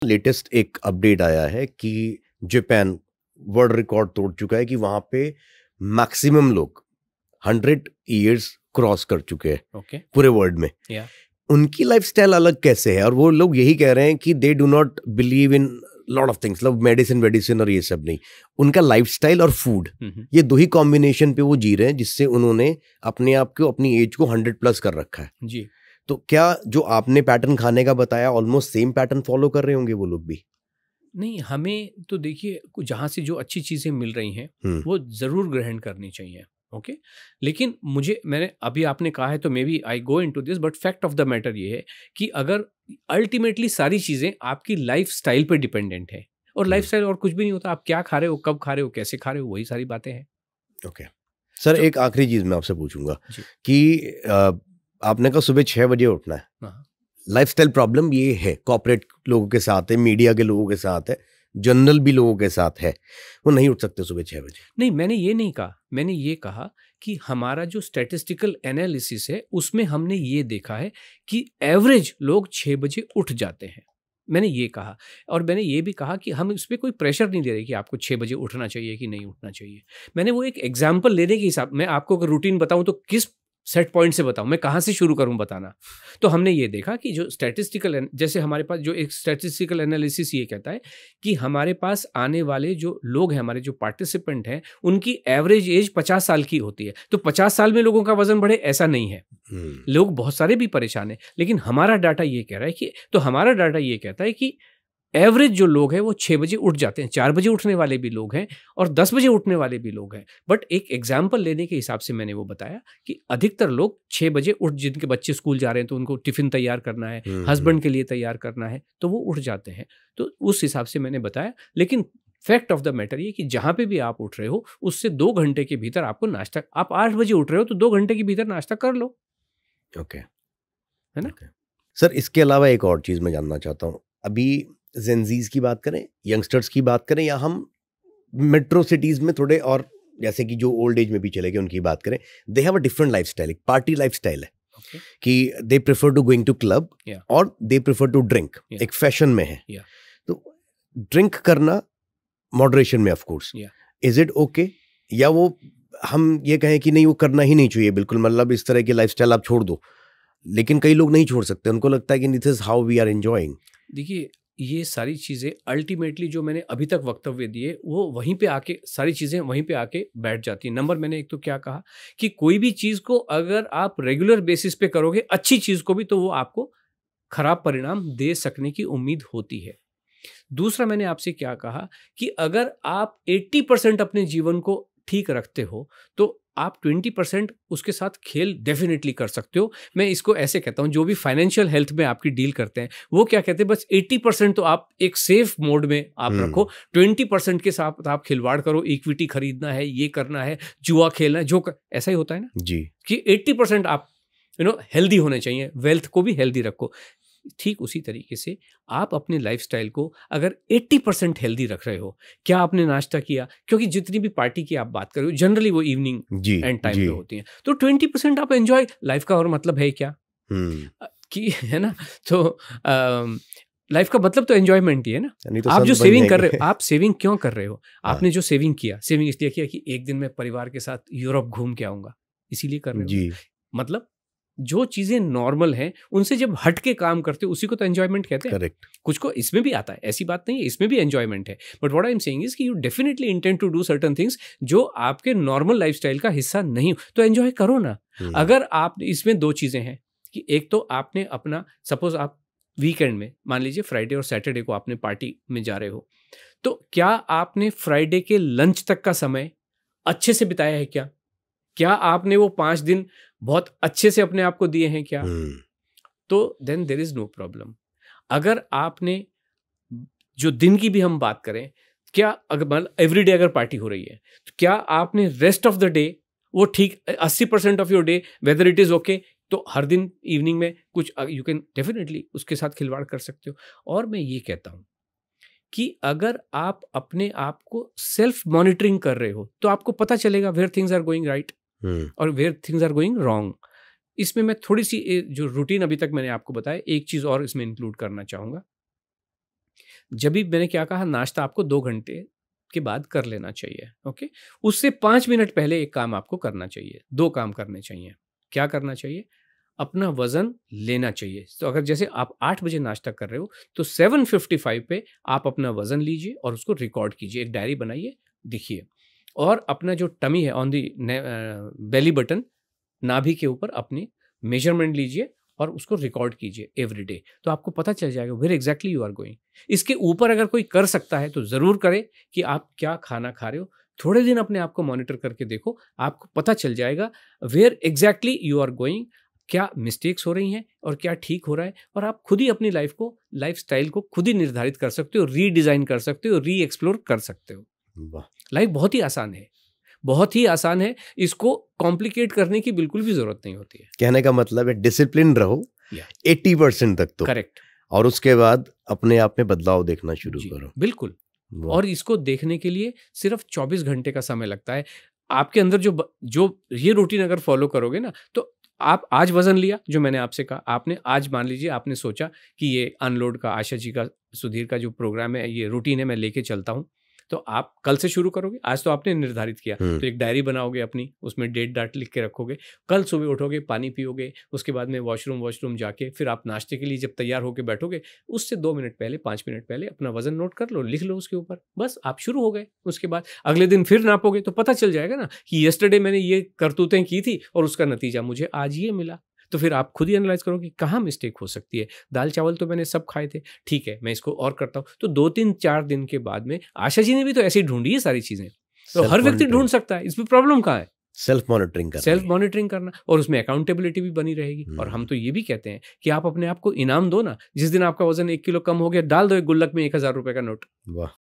Latest एक update आया है कि जापान वर्ल्ड रिकॉर्ड तोड़ चुका है कि वहां पे मैक्सिमम लोग 100 ईयर्स क्रॉस कर चुके हैं ओके पूरे वर्ल्ड में। या उनकी लाइफस्टाइल अलग कैसे है, और वो लोग यही कह रहे हैं कि they do not believe in lot of things, मतलब मेडिसिन और ये सब नहीं, उनका लाइफस्टाइल और फूड, ये दो ही कॉम्बिनेशन पे वो जी रहे हैं, जिससे उन्होंने अपने आप को, अपनी एज को 100+ कर रखा है। जी तो क्या जो आपने पैटर्न खाने का बताया, ऑलमोस्ट सेम पैटर्न फॉलो कर रहे होंगे वो लोग भी? नहीं, हमें तो देखिए जहाँ से जो अच्छी चीज़ें मिल रही हैं वो ज़रूर ग्रहण करनी चाहिए। ओके, लेकिन मैंने अभी आपने कहा है तो maybe I go into this, but fact of the matter ये है कि अगर अल्टीमेटली सारी चीज़ें आपकी लाइफ स्टाइल पर डिपेंडेंट है, और लाइफ स्टाइल और कुछ भी नहीं होता, आप क्या खा रहे हो, कब खा रहे हो, कैसे खा रहे हो, वही सारी बातें हैं। ओके सर, तो एक आखिरी चीज मैं आपसे पूछूंगा जी कि आपने कहा सुबह 6 बजे उठना है। हाँ लाइफस्टाइल प्रॉब्लम ये है, कॉर्पोरेट लोगों के साथ है, मीडिया के लोगों के साथ है, जनरल भी लोगों के साथ है, वो नहीं उठ सकते सुबह 6 बजे। नहीं, मैंने ये नहीं कहा, मैंने ये कहा कि हमारा जो स्टैटिस्टिकल एनालिसिस है उसमें हमने ये देखा है कि एवरेज लोग 6 बजे उठ जाते हैं। मैंने ये कहा, और मैंने ये भी कहा कि हम इस पे कोई प्रेशर नहीं दे रहे कि आपको 6 बजे उठना चाहिए कि नहीं उठना चाहिए। मैंने वो एक एग्जाम्पल लेने के हिसाब, मैं आपको अगर रूटीन बताऊं तो किस सेट पॉइंट से बताऊं, मैं कहाँ से शुरू करूं बताना। तो हमने ये देखा कि जो स्टैटिस्टिकल, जैसे हमारे पास जो एक स्टैटिस्टिकल एनालिसिस ये कहता है कि हमारे पास आने वाले जो लोग हैं, हमारे जो पार्टिसिपेंट हैं, उनकी एवरेज एज 50 साल की होती है। तो 50 साल में लोगों का वजन बढ़े ऐसा नहीं है, लोग बहुत सारे भी परेशान हैं, लेकिन हमारा डाटा ये कह रहा है कि, तो हमारा डाटा ये कहता है कि एवरेज जो लोग हैं वो 6 बजे उठ जाते हैं। 4 बजे उठने वाले भी लोग हैं और 10 बजे उठने वाले भी लोग हैं। बट एक एग्जाम्पल लेने के हिसाब से मैंने वो बताया कि अधिकतर लोग 6 बजे उठ, जिनके बच्चे स्कूल जा रहे हैं तो उनको टिफिन तैयार करना है, हस्बैंड के लिए तैयार करना है, तो वो उठ जाते हैं। तो उस हिसाब से मैंने बताया। लेकिन फैक्ट ऑफ द मैटर ये कि जहां पे भी आप उठ रहे हो उससे 2 घंटे के भीतर आपको नाश्ता, आप 8 बजे उठ रहे हो तो 2 घंटे के भीतर नाश्ता कर लो। ओके, है ना? सर इसके अलावा एक और चीज मैं जानना चाहता हूँ। अभी जेनजीज की बात करें, यंगस्टर्स की बात करें, या हम मेट्रो सिटीज में थोड़े और, जैसे कि जो ओल्ड एज में भी चले गए, उनकी बात करें, they have a different lifestyle, एक पार्टी लाइफस्टाइल है Okay. कि they prefer to going to club Yeah. और they prefer to drink, Yeah. एक फैशन में है। Yeah. तो ड्रिंक करना मॉडरेशन में of course, Yeah. Is it okay, या वो हम ये कहें कि नहीं वो करना ही नहीं चाहिए बिल्कुल, मतलब इस तरह की लाइफस्टाइल आप छोड़ दो? लेकिन कई लोग नहीं छोड़ सकते, उनको लगता है कि this is how we are enjoying. देखिए, ये सारी चीज़ें अल्टीमेटली जो मैंने अभी तक वक्तव्य दिए वो वहीं पे आके, सारी चीज़ें वहीं पे आके बैठ जाती हैं। नंबर, मैंने एक तो क्या कहा कि कोई भी चीज़ को अगर आप रेगुलर बेसिस पे करोगे, अच्छी चीज़ को भी, तो वो आपको खराब परिणाम दे सकने की उम्मीद होती है। दूसरा, मैंने आपसे क्या कहा कि अगर आप 80% अपने जीवन को ठीक रखते हो तो आप 20% उसके साथ खेल डेफिनेटली कर सकते हो। मैं इसको ऐसे कहता हूं, जो भी फाइनेंशियल हेल्थ में आपकी डील करते हैं वो क्या कहते हैं, बस 80% तो आप एक सेफ मोड में आप रखो, 20% के साथ आप खिलवाड़ करो, इक्विटी खरीदना है, ये करना है, जुआ खेलना है, ऐसा ही होता है ना जी, कि 80% आप हेल्दी होने चाहिए, वेल्थ को भी हेल्दी रखो। ठीक उसी तरीके से आप अपने लाइफस्टाइल को अगर 80% हेल्दी रख रहे हो, क्या आपने नाश्ता किया, क्योंकि जितनी भी पार्टी की आप बात कर रहे हो जनरली वो इवनिंग जी, एंड टाइम जी, पे होती हैं, तो 20% आप एंजॉय, लाइफ का और मतलब है क्या? कि है ना? तो लाइफ का मतलब तो एंजॉयमेंट ही है ना। नहीं तो आप जो संत बन सेविंग कर रहे जाएंगे। हो, आप सेविंग क्यों कर रहे हो? हाँ, आपने जो सेविंग किया, सेविंग इसलिए किया कि एक दिन मैं परिवार के साथ यूरोप घूम के आऊंगा, इसीलिए कर रहे हो जी, ना? मतलब जो चीजें नॉर्मल हैं उनसे जब हट के काम करते हो उसी को तो एंजॉयमेंट कहते हैं। करेक्ट। कुछ को इसमें भी आता है, ऐसी बात नहीं है, इसमें भी एंजॉयमेंट है। But what I am saying is कि you definitely intend to do certain things जो आपके नॉर्मल लाइफस्टाइल का हिस्सा नहीं हो, तो एंजॉय करो ना। अगर आप, इसमें दो चीजें हैं कि एक तो आपने अपना, सपोज आप वीकेंड में, मान लीजिए फ्राइडे और सैटरडे को आपने पार्टी में जा रहे हो, तो क्या आपने फ्राइडे के लंच तक का समय अच्छे से बिताया है क्या? क्या आपने वो 5 दिन बहुत अच्छे से अपने आप को दिए हैं क्या? तो then there is no problem. अगर आपने, जो दिन की भी हम बात करें, क्या अगर एवरीडे अगर पार्टी हो रही है तो क्या आपने रेस्ट ऑफ द डे वो ठीक 80% of your day whether it is okay, तो हर दिन इवनिंग में कुछ यू कैन डेफिनेटली उसके साथ खिलवाड़ कर सकते हो। और मैं ये कहता हूं कि अगर आप अपने आप को सेल्फ मॉनिटरिंग कर रहे हो तो आपको पता चलेगा where things are going right और where things are going wrong. इसमें मैं थोड़ी सी जो रूटीन अभी तक मैंने आपको बताया, एक चीज और इसमें इंक्लूड करना चाहूंगा जब भी मैंने क्या कहा, नाश्ता आपको 2 घंटे के बाद कर लेना चाहिए, ओके। उससे 5 मिनट पहले एक काम आपको करना चाहिए, 2 काम करने चाहिए। क्या करना चाहिए? अपना वजन लेना चाहिए। तो अगर जैसे आप 8 बजे नाश्ता कर रहे हो तो 7:55 पे आप अपना वजन लीजिए और उसको रिकॉर्ड कीजिए, एक डायरी बनाइए, लिखिए। और अपना जो टमी है ऑन दी बेली बटन, नाभि के ऊपर अपनी मेजरमेंट लीजिए और उसको रिकॉर्ड कीजिए एवरी डे। तो आपको पता चल जाएगा where exactly you are going. इसके ऊपर अगर कोई कर सकता है तो ज़रूर करे कि आप क्या खाना खा रहे हो। थोड़े दिन अपने आप को मॉनिटर करके देखो, आपको पता चल जाएगा where exactly you are going, क्या मिस्टेक्स हो रही हैं और क्या ठीक हो रहा है। और आप खुद ही अपनी लाइफ स्टाइल को खुद ही निर्धारित कर सकते हो, रीडिज़ाइन कर सकते हो, री एक्सप्लोर कर सकते हो। वाह, लाइफ बहुत ही आसान है, बहुत ही आसान है। इसको कॉम्प्लिकेट करने की बिल्कुल भी जरूरत नहीं होती है। कहने का मतलब है डिसिप्लिन रहो 80% तक तो, करेक्ट। और उसके बाद अपने आप में बदलाव देखना शुरू करो। बिल्कुल। और इसको देखने के लिए सिर्फ 24 घंटे का समय लगता है। आपके अंदर जो ये रूटीन अगर फॉलो करोगे ना, तो आप आज वजन लिया, जो मैंने आपसे कहा, आपने आज मान लीजिए आपने सोचा कि ये अनलोड का, आशा जी का, सुधीर का जो प्रोग्राम है, ये रूटीन है, मैं लेके चलता हूँ। तो आप कल से शुरू करोगे। आज तो आपने निर्धारित किया, तो एक डायरी बनाओगे अपनी, उसमें डेट डाट लिख के रखोगे। कल सुबह उठोगे, पानी पियोगे, उसके बाद में वॉशरूम जाके फिर आप नाश्ते के लिए जब तैयार होकर बैठोगे, उससे 2 मिनट पहले, 5 मिनट पहले अपना वजन नोट कर लो, लिख लो उसके ऊपर, बस आप शुरू हो गए। उसके बाद अगले दिन फिर नापोगे तो पता चल जाएगा ना कि येस्टरडे मैंने ये करतूतें की थी और उसका नतीजा मुझे आज ये मिला। तो फिर आप खुद ही एनालाइज करो कि कहाँ मिस्टेक हो सकती है। दाल चावल तो मैंने सब खाए थे, ठीक है, मैं इसको और करता हूँ। तो 2-3-4 दिन के बाद में आशा जी ने भी तो ऐसी ढूंढी है सारी चीजें, तो हर व्यक्ति ढूंढ सकता है। इसमें प्रॉब्लम कहाँ है? सेल्फ मॉनिटरिंग करना, और उसमें अकाउंटेबिलिटी भी बनी रहेगी। और हम तो ये भी कहते हैं कि आप अपने आप को इनाम दो ना। जिस दिन आपका वजन 1 किलो कम हो गया, डाल दो एक गुल्लक में 1000 रुपए का नोट। वाह।